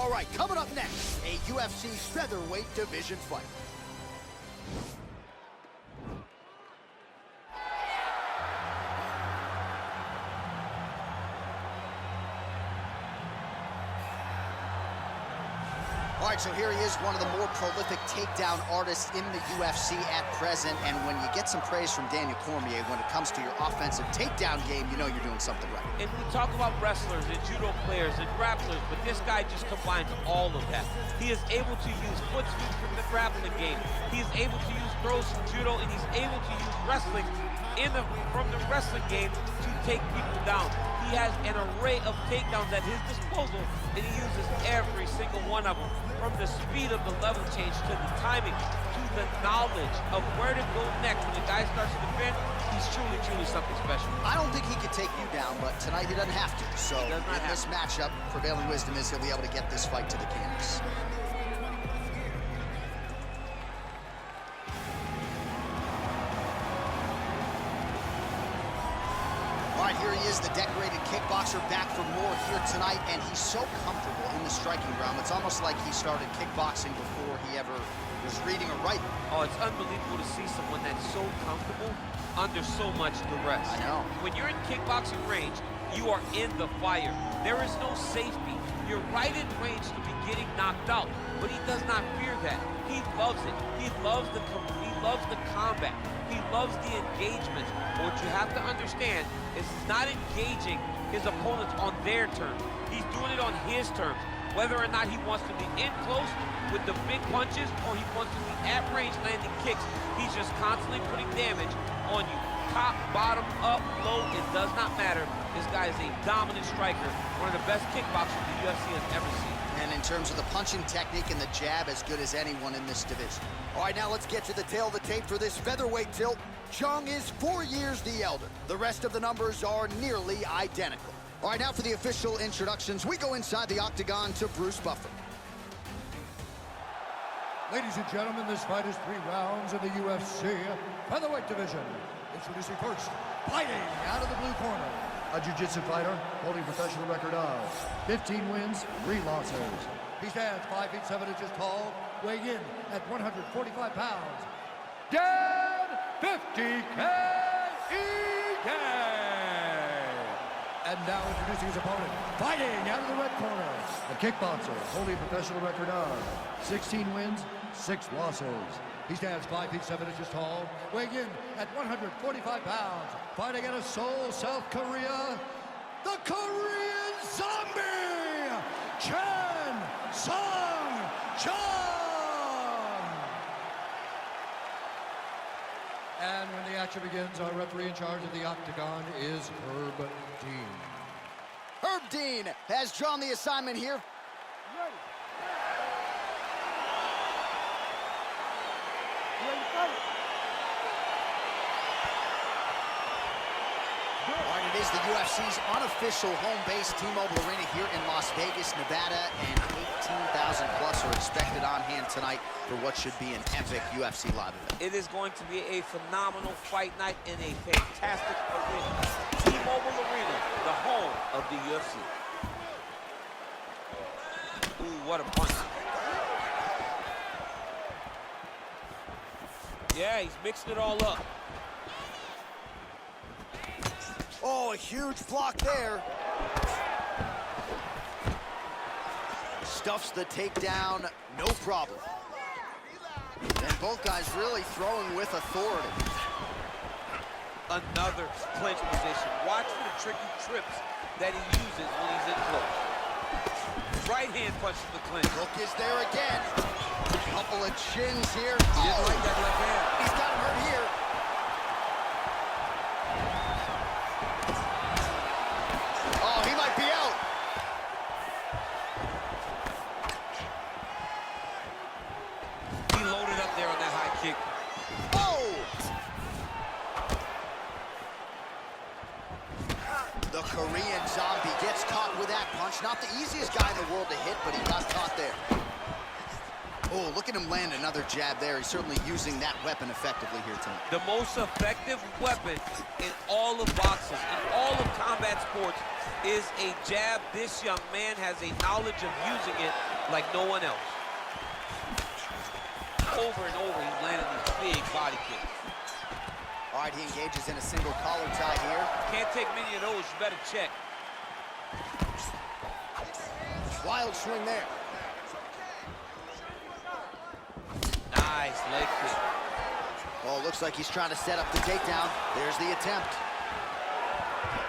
All right, coming up next, a UFC featherweight division fight. All right, so here he is, one of the more prolific takedown artists in the UFC at present. And when you get some praise from Daniel Cormier when it comes to your offensive takedown game, you know you're doing something right. And we talk about wrestlers and judo players and grapplers, but this guy just combines all of that. He is able to use foot sweeps from the grappling game. He is able to use throws from judo, and he's able to use wrestling from the wrestling game to take people down. He has an array of takedowns at his disposal, and he uses every single one of them. From the speed of the level change, to the timing, to the knowledge of where to go next when the guy starts to defend, he's truly something special. I don't think he could take you down, but tonight he doesn't have to. So in this matchup, prevailing wisdom is he'll be able to get this fight to the canvas. All right, here he is, the decorated kickboxer, back for more here tonight, and he's so comfortable in the striking realm. It's almost like he started kickboxing before he ever was reading or writing. Oh, it's unbelievable to see someone that's so comfortable under so much duress. I know. When you're in kickboxing range, you are in the fire. There is no safety. You're right in range to be getting knocked out, but he does not fear that. He loves it. He loves the combat. He loves the engagement. But what you have to understand is he's not engaging his opponents on their terms. He's doing it on his terms. Whether or not he wants to be in close with the big punches or he wants to be at range landing kicks, he's just constantly putting damage on you. Top, bottom, up, low, it does not matter. This guy is a dominant striker, one of the best kickboxers the UFC has ever seen. And in terms of the punching technique and the jab, as good as anyone in this division. All right, now let's get to the tail of the tape for this featherweight tilt. Jung is 4 years the elder. The rest of the numbers are nearly identical. All right, now for the official introductions, we go inside the octagon to Bruce Buffer. Ladies and gentlemen, this fight is 3 rounds in the UFC featherweight division. Introducing first, fighting out of the blue corner, a jiu-jitsu fighter holding a professional record of 15 wins, 3 losses. He stands 5 feet 7 inches tall, weighing in at 145 pounds. Dan 50 K-E-K! And now introducing his opponent, fighting out of the red corner, a kickboxer holding a professional record of 16 wins, 6 losses. He stands 5 feet 7 inches tall, weighing in at 145 pounds, fighting out of Seoul, South Korea, the Korean Zombie, Chan Sung-Jung! And when the action begins, our referee in charge of the octagon is Herb Dean. Herb Dean has drawn the assignment here. Ready. All right, it is the UFC's unofficial home base, T-Mobile Arena here in Las Vegas, Nevada, and 18,000 plus are expected on hand tonight for what should be an epic UFC live event. It is going to be a phenomenal fight night in a fantastic arena. T-Mobile Arena, the home of the UFC. Ooh, what a punch. Yeah, he's mixing it all up. Oh, a huge block there. Stuffs the takedown, no problem. And both guys really throwing with authority. Another clinch position. Watch for the tricky trips that he uses when he's in close. Right hand punch to the clinch. Hook is there again. Couple of chins here. He didn't like that left hand. He's got him hurt here. Oh, he might be out. He loaded up there on that high kick. Oh! The Korean Zombie gets caught with that punch. Not the easiest guy in the world to hit, but he got caught there. Oh, look at him land another jab there. He's certainly using that weapon effectively here tonight. The most effective weapon in all of boxing, in all of combat sports, is a jab. This young man has a knowledge of using it like no one else. Over and over, he's landing these big body kicks. All right, he engages in a single collar tie here. Can't take many of those, you better check. Wild swing there. Nice leg kick. Oh, looks like he's trying to set up the takedown. There's the attempt.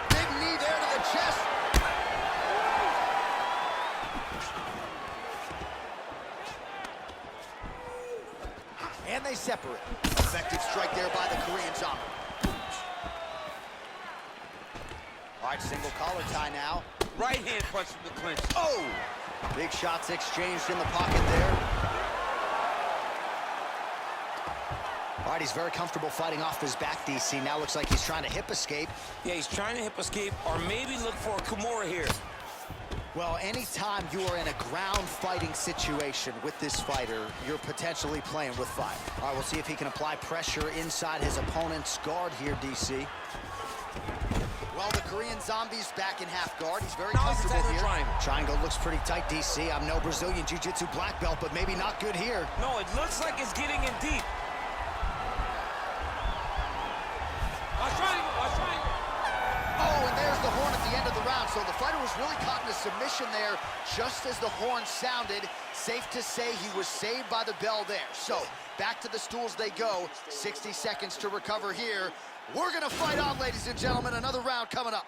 Big knee there to the chest. And they separate. Effective strike there by the Korean Zombie. All right, single collar tie now. Right hand punch from the clinch. Oh! Big shots exchanged in the pocket there. All right, he's very comfortable fighting off his back, DC. Now looks like he's trying to hip escape. Yeah, he's trying to hip escape or maybe look for a Kimura here. Well, anytime you are in a ground fighting situation with this fighter, you're potentially playing with fire. All right, we'll see if he can apply pressure inside his opponent's guard here, DC. Well, the Korean Zombie's back in half guard. He's very comfortable here. Triangle looks pretty tight, DC. I'm no Brazilian Jiu-Jitsu black belt, but maybe not good here. No, it looks like it's getting in deep. Watch triangle, watch triangle. Oh, and there's the horn at the end of the round. So the fighter was really caught in a submission there just as the horn sounded. Safe to say he was saved by the bell there. So back to the stools they go. 60 seconds to recover here. We're going to fight on, ladies and gentlemen. Another round coming up.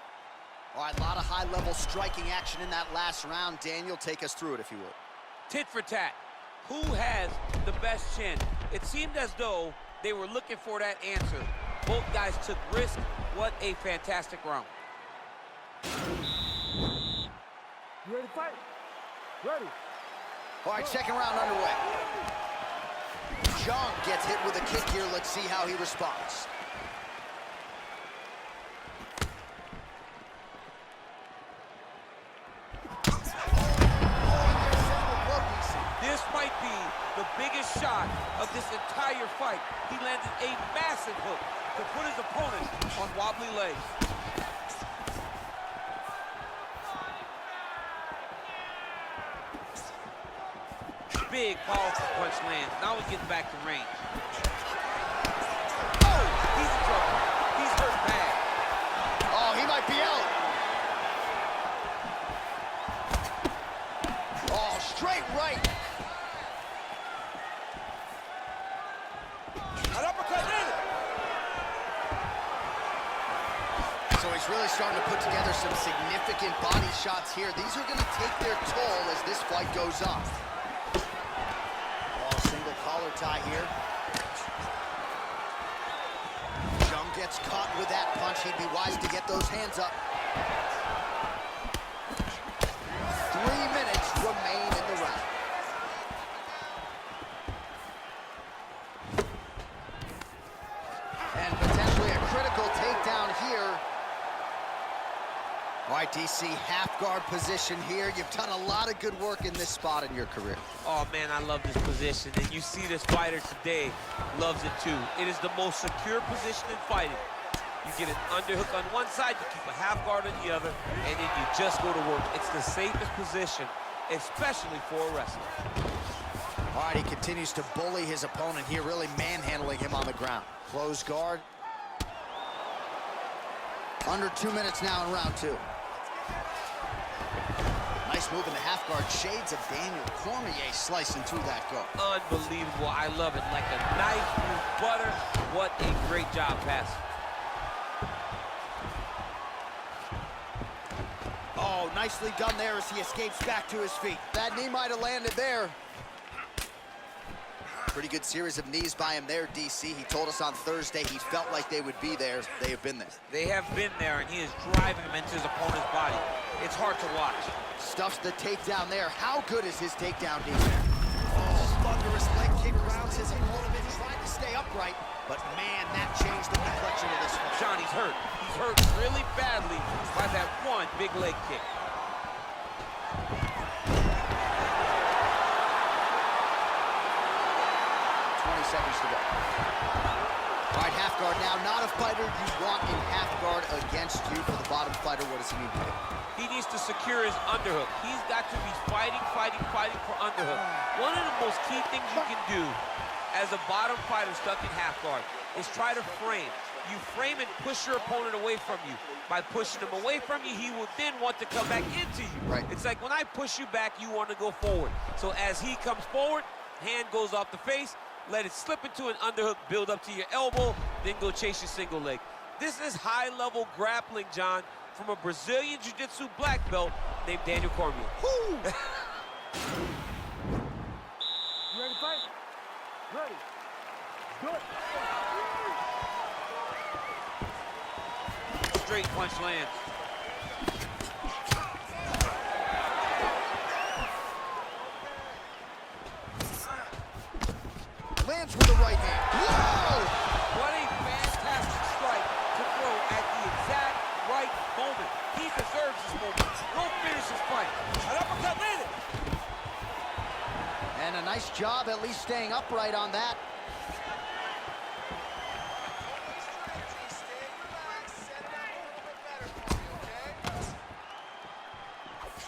All right, a lot of high-level striking action in that last round. Daniel, take us through it, if you would. Tit for tat. Who has the best chin? It seemed as though they were looking for that answer. Both guys took risk. What a fantastic round. You ready to fight? Ready. All right, second round underway. Jung gets hit with a kick here. Let's see how he responds. This might be the biggest shot of this entire fight. He landed a massive hook to put his opponent on wobbly legs. Big, powerful punch lands. Now he's getting back to range. Oh, he's in trouble. He's hurt bad. Oh, he might be out. Oh, straight right. An uppercut in it. So he's really starting to put together some significant body shots here. These are going to take their toll as this fight goes on. Oh, single collar tie here. Jung gets caught with that punch. He'd be wise to get those hands up. 3 minutes remain in the round. And potentially a critical takedown here. All right, DC, half guard position here. You've done a lot of good work in this spot in your career. Oh, man, I love this position. And you see this fighter today loves it, too. It is the most secure position in fighting. You get an underhook on one side, you keep a half guard on the other, and then you just go to work. It's the safest position, especially for a wrestler. All right, he continues to bully his opponent here, really manhandling him on the ground. Close guard. Under 2 minutes now in round 2. Nice move in the half guard. Shades of Daniel Cormier slicing through that guard. Unbelievable. I love it. Like a knife through butter. What a great job passing. Oh, nicely done there as he escapes back to his feet. That knee might have landed there. Pretty good series of knees by him there, DC. He told us on Thursday he felt like they would be there. They have been there. They have been there, and he is driving him into his opponent's body. It's hard to watch. Stuffs the takedown there. How good is his takedown defense? Oh, thunderous leg kick rounds his opponent and tried to stay upright. But man, that changed the complexion of this one. John, he's hurt. He's hurt really badly by that one big leg kick. seconds to go. All right, half guard now. Not a fighter you want in half guard against you. For the bottom fighter, what does he need to do? He needs to secure his underhook. He's got to be fighting for underhook. One of the most key things you can do as a bottom fighter stuck in half guard is try to frame. You frame and push your opponent away from you. By pushing him away from you, he will then want to come back into you. Right. It's like when I push you back, you want to go forward. So as he comes forward, hand goes off the face, let it slip into an underhook, build up to your elbow, then go chase your single leg. This is high-level grappling, John, from a Brazilian Jiu-Jitsu black belt named Daniel Cormier. You ready to fight? Ready. Good. Straight punch lands. Lands with the right hand. Whoa! What a fantastic strike to throw at the exact right moment. He deserves this moment. Go finish his fight. An uppercut landed. And a nice job at least staying upright on that.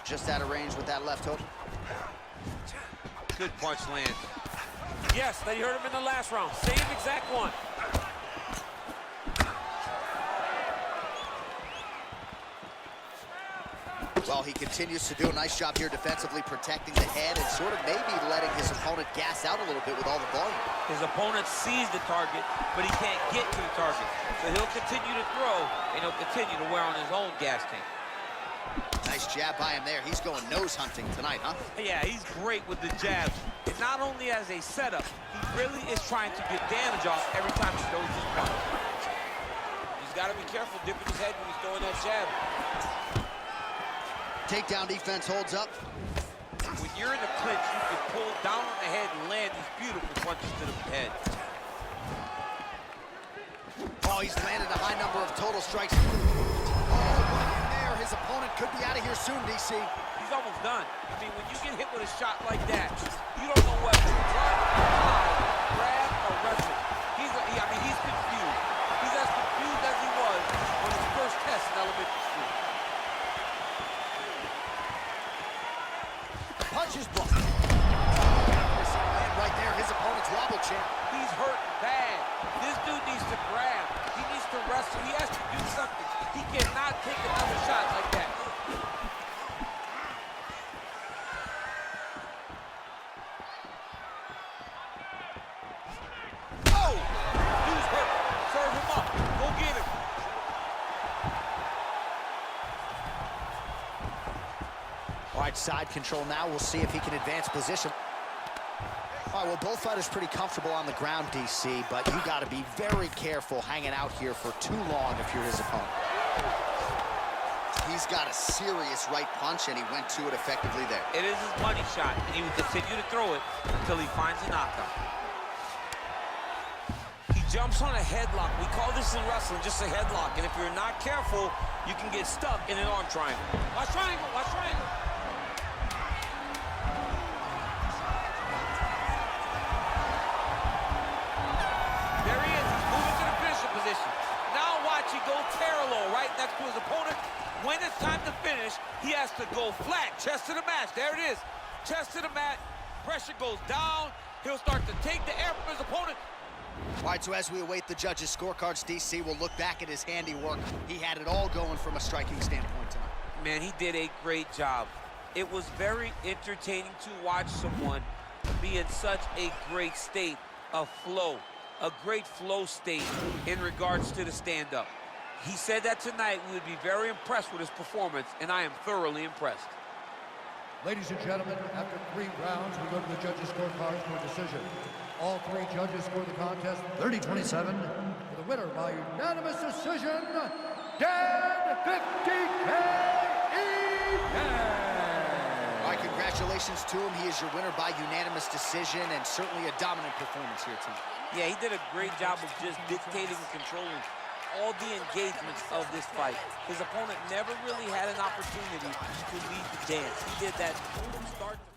Just out of range with that left hook. Good punch lands. Yes, they hurt him in the last round. Same exact one. Well, he continues to do a nice job here defensively, protecting the head and sort of maybe letting his opponent gas out a little bit with all the volume. His opponent sees the target, but he can't get to the target. So he'll continue to throw, and he'll continue to wear on his own gas tank. Nice jab by him there. He's going nose hunting tonight, huh? Yeah, he's great with the jabs. And not only as a setup, he really is trying to get damage off every time he throws his punch. He's got to be careful dipping his head when he's throwing that jab. Takedown defense holds up. When you're in the clinch, you can pull down on the head and land these beautiful punches to the head. Oh, he's landed a high number of total strikes. Oh, right in there. His opponent could be out of here soon, DC. He's almost done. I mean, when you get hit with a shot like that, you don't know whether to run, hide, grab, or wrestle. He's confused. He's as confused as he was on his first test in elementary school. Punch is blocked. And right there, his opponent's wobble champ. He's hurt bad. This dude needs to grab. He needs to wrestle. He has to do something. He cannot take another shot like that. Oh! Dude's hurt. Serve him up. Go get him. All right, side control now. We'll see if he can advance position. All right, well, both fighters pretty comfortable on the ground, DC, but you got to be very careful hanging out here for too long if you're his opponent. He's got a serious right punch, and he went to it effectively there. It is his money shot, and he will continue to throw it until he finds a knockout. He jumps on a headlock. We call this in wrestling just a headlock. And if you're not careful, you can get stuck in an arm triangle. Watch triangle, watch triangle. There he is, he's moving to the finisher position. Now watch, he go parallel right next to his opponent. When it's time to finish, he has to go flat, chest to the mat. There it is, chest to the mat. Pressure goes down. He'll start to take the air from his opponent. All right, so as we await the judges' scorecards, DC will look back at his handiwork. He had it all going from a striking standpoint tonight. Man, he did a great job. It was very entertaining to watch someone be in such a great state of flow, a great flow state in regards to the stand-up. He said that tonight we would be very impressed with his performance, and I am thoroughly impressed. Ladies and gentlemen, after 3 rounds, we go to the judges' scorecards for a decision. All 3 judges score the contest 30-27. For the winner by unanimous decision, Dan 50K All right, congratulations to him. He is your winner by unanimous decision, and certainly a dominant performance here tonight. Yeah, he did a great job of just dictating and controlling all the engagements of this fight. His opponent never really had an opportunity to lead the dance. He did that from start to